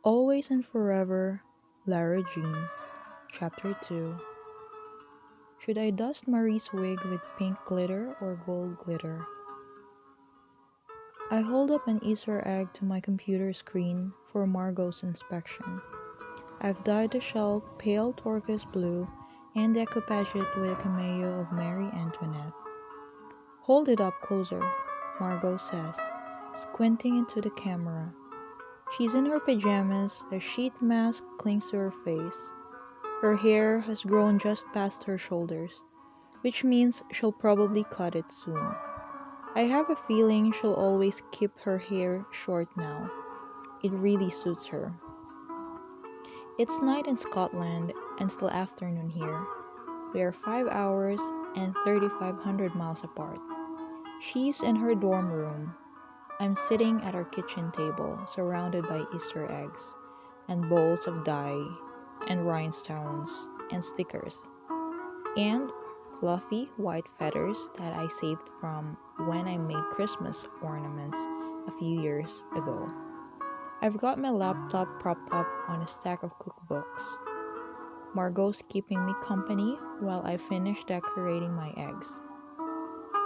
Always and Forever, Lara Jean, Chapter 2. Should I dust Marie's wig with pink glitter or gold glitter? I hold up an Easter egg to my computer screen for Margot's inspection. I've dyed the shell pale turquoise blue and decoupaged it with a cameo of Marie Antoinette. Hold it up closer, Margot says, squinting into the camera. She's in her pajamas, a sheet mask clings to her face. Her hair has grown just past her shoulders, which means she'll probably cut it soon. I have a feeling she'll always keep her hair short now. It really suits her. It's night in Scotland and still afternoon here. We are 5 hours and 3,500 miles apart. She's in her dorm room. I'm sitting at our kitchen table, surrounded by Easter eggs and bowls of dye and rhinestones and stickers and fluffy white feathers that I saved from when I made Christmas ornaments a few years ago. I've got my laptop propped up on a stack of cookbooks. Margot's keeping me company while I finish decorating my eggs.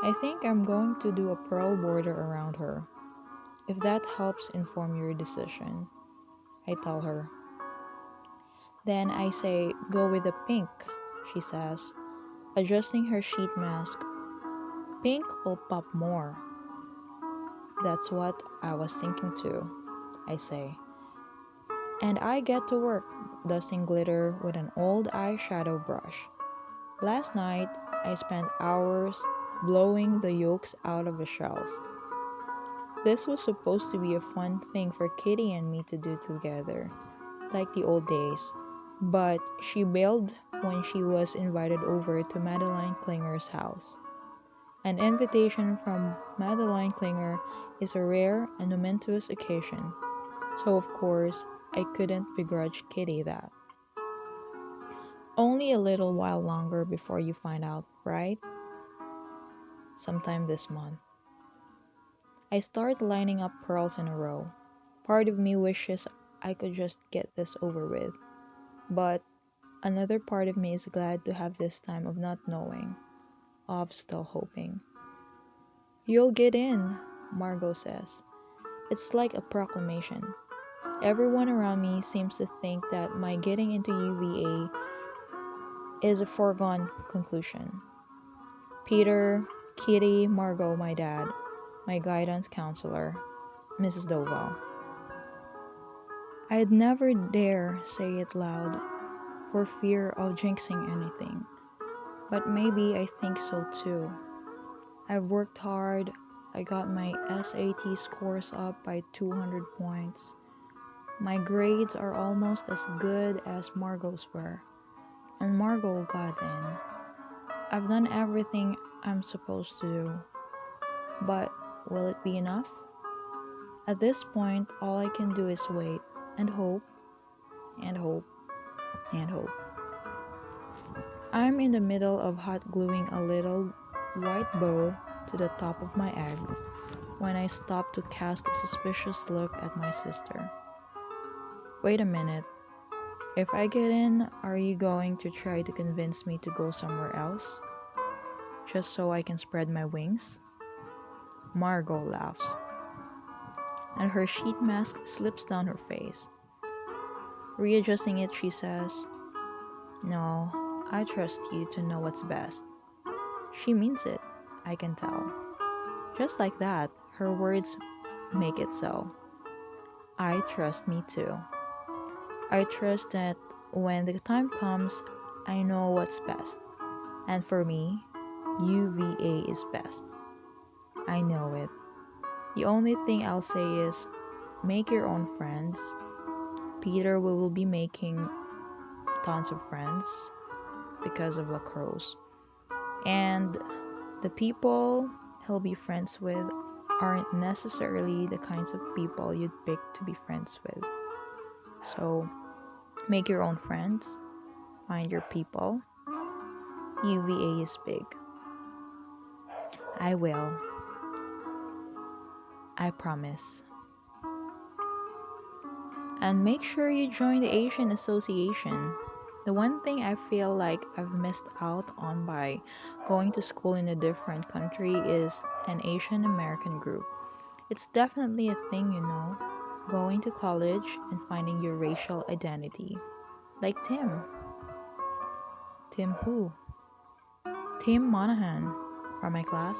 I think I'm going to do a pearl border around her, if that helps inform your decision, I tell her. Then I say, go with the pink, she says, adjusting her sheet mask. Pink will pop more. That's what I was thinking too, I say. And I get to work dusting glitter with an old eyeshadow brush. Last night, I spent hours blowing the yolks out of the shells. This was supposed to be a fun thing for Kitty and me to do together, like the old days, but she bailed when she was invited over to Madeline Klinger's house. An invitation from Madeline Klinger is a rare and momentous occasion, so of course I couldn't begrudge Kitty that. Only a little while longer before you find out, right? Sometime this month. I start lining up pearls in a row. Part of me wishes I could just get this over with, but another part of me is glad to have this time of not knowing, of still hoping. You'll get in, Margot says. It's like a proclamation. Everyone around me seems to think that my getting into UVA is a foregone conclusion. Peter, Kitty, Margot, my dad, my guidance counselor, Mrs. Doval. I'd never dare say it loud for fear of jinxing anything, but maybe I think so too. I've worked hard. I got my SAT scores up by 200 points. My grades are almost as good as Margot's were, and Margot got in. I've done everything I'm supposed to do, but will it be enough? At this point, all I can do is wait and hope and hope and hope. I'm in the middle of hot gluing a little white bow to the top of my egg when I stop to cast a suspicious look at my sister. Wait a minute. If I get in, are you going to try to convince me to go somewhere else? Just so I can spread my wings? Margot laughs, and her sheet mask slips down her face. Readjusting it, she says, no, I trust you to know what's best. She means it, I can tell. Just like that, her words make it so. I trust me too. I trust that when the time comes, I know what's best. And for me, UVA is best. I know it. The only thing I'll say is, make your own friends. Peter will be making tons of friends because of lacrosse. And the people he'll be friends with aren't necessarily the kinds of people you'd pick to be friends with. So, make your own friends, find your people. UVA is big. I will. I promise. And make sure you join the Asian Association. The one thing I feel like I've missed out on by going to school in a different country is an Asian American group. It's definitely a thing, going to college and finding your racial identity. Like Tim. Tim who? Tim Monahan from my class.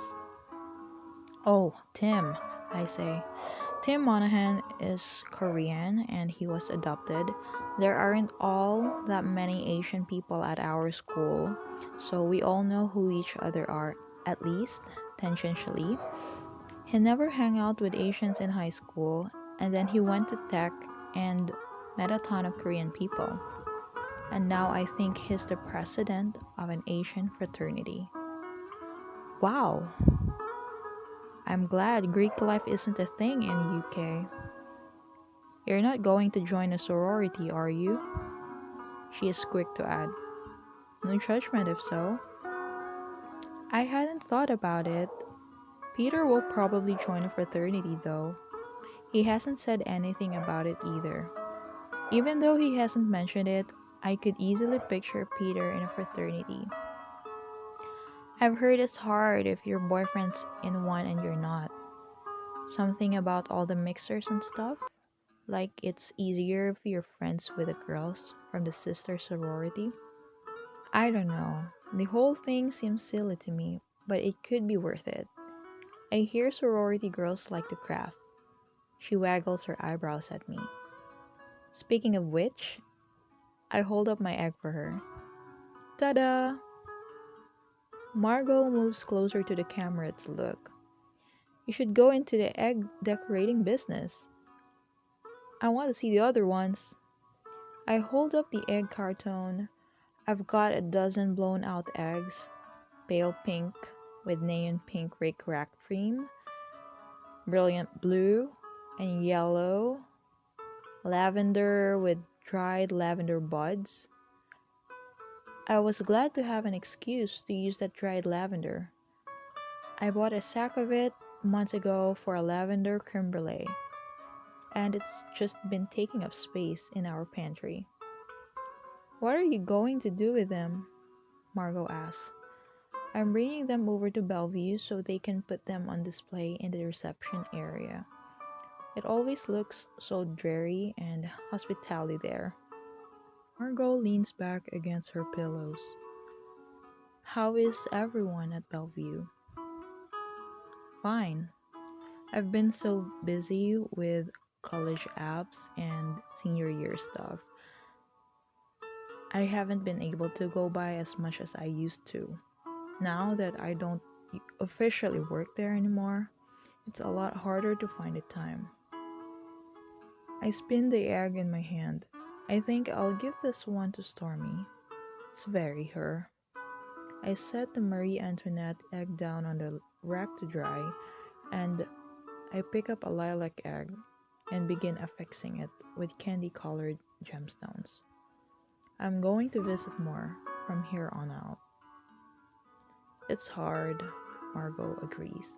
Oh, Tim, I say. Tim Monahan is Korean and he was adopted. There aren't all that many Asian people at our school, so we all know who each other are, at least tangentially. He never hung out with Asians in high school, and then he went to tech and met a ton of Korean people. And now I think he's the president of an Asian fraternity. Wow, I'm glad Greek life isn't a thing in the UK. You're not going to join a sorority, are you? She is quick to add. No judgment if so. I hadn't thought about it. Peter will probably join a fraternity though. He hasn't said anything about it either. Even though he hasn't mentioned it, I could easily picture Peter in a fraternity. I've heard it's hard if your boyfriend's in one and you're not. Something about all the mixers and stuff? Like it's easier if you're friends with the girls from the sister sorority? I don't know. The whole thing seems silly to me, but it could be worth it. I hear sorority girls like to craft. She waggles her eyebrows at me. Speaking of which, I hold up my egg for her. Ta-da! Margot moves closer to the camera to look. You should go into the egg decorating business. I want to see the other ones. I hold up the egg carton. I've got a dozen blown out eggs, pale pink with neon pink Rick Rack cream, brilliant blue and yellow, lavender with dried lavender buds. I was glad to have an excuse to use that dried lavender. I bought a sack of it months ago for a lavender creme brulee, and it's just been taking up space in our pantry. What are you going to do with them? Margot asks. I'm bringing them over to Bellevue so they can put them on display in the reception area. It always looks so dreary and hospitality there. Margot leans back against her pillows. How is everyone at Bellevue? Fine. I've been so busy with college apps and senior year stuff. I haven't been able to go by as much as I used to. Now that I don't officially work there anymore, it's a lot harder to find the time. I spin the egg in my hand. I think I'll give this one to Stormy. It's very her. I set the Marie Antoinette egg down on the rack to dry, and I pick up a lilac egg and begin affixing it with candy-colored gemstones. I'm going to visit more from here on out. It's hard, Margot agrees.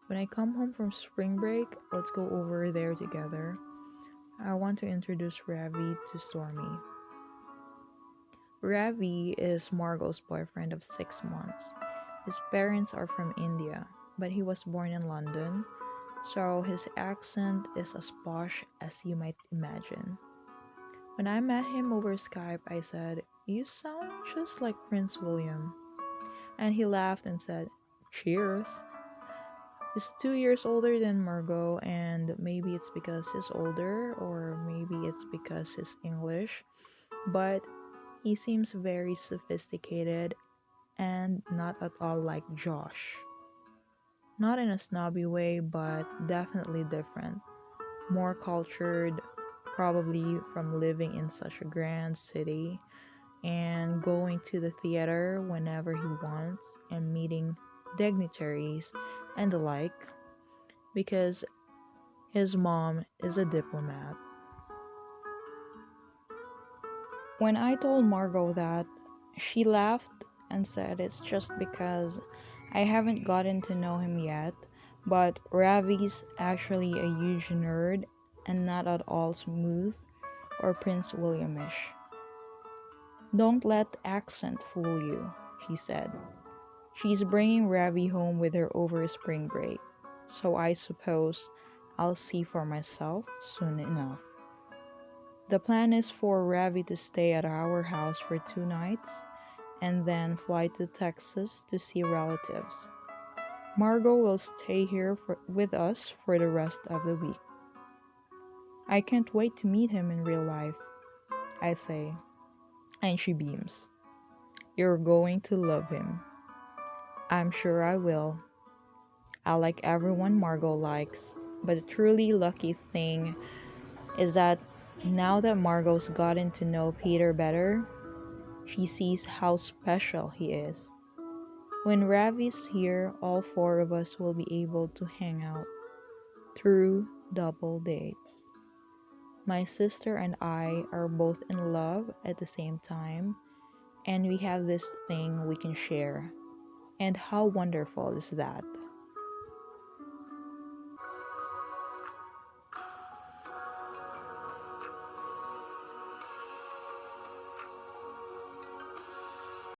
When I come home from spring break, let's go over there together. I want to introduce Ravi to Stormy. Ravi is Margot's boyfriend of 6 months. His parents are from India, but he was born in London, so his accent is as posh as you might imagine. When I met him over Skype, I said, "You sound just like Prince William." And he laughed and said, "Cheers." He's 2 years older than Margot, and maybe it's because he's older, or maybe it's because he's English, but he seems very sophisticated and not at all like Josh. Not in a snobby way, but definitely different. More cultured, probably from living in such a grand city and going to the theater whenever he wants and meeting dignitaries and the like because his mom is a diplomat. When I told Margot that, she laughed and said it's just because I haven't gotten to know him yet, but Ravi's actually a huge nerd and not at all smooth. or Prince Williamish. Don't let the accent fool you, she said. She's bringing Ravi home with her over spring break, so I suppose I'll see for myself soon enough. The plan is for Ravi to stay at our house for 2 nights and then fly to Texas to see relatives. Margot will stay here with us for the rest of the week. I can't wait to meet him in real life, I say, and she beams. You're going to love him. I'm sure I will. I like everyone Margot likes, but the truly lucky thing is that now that Margot's gotten to know Peter better, she sees how special he is. When Ravi's here, all four of us will be able to hang out. True double dates. My sister and I are both in love at the same time, and we have this thing we can share. And how wonderful is that?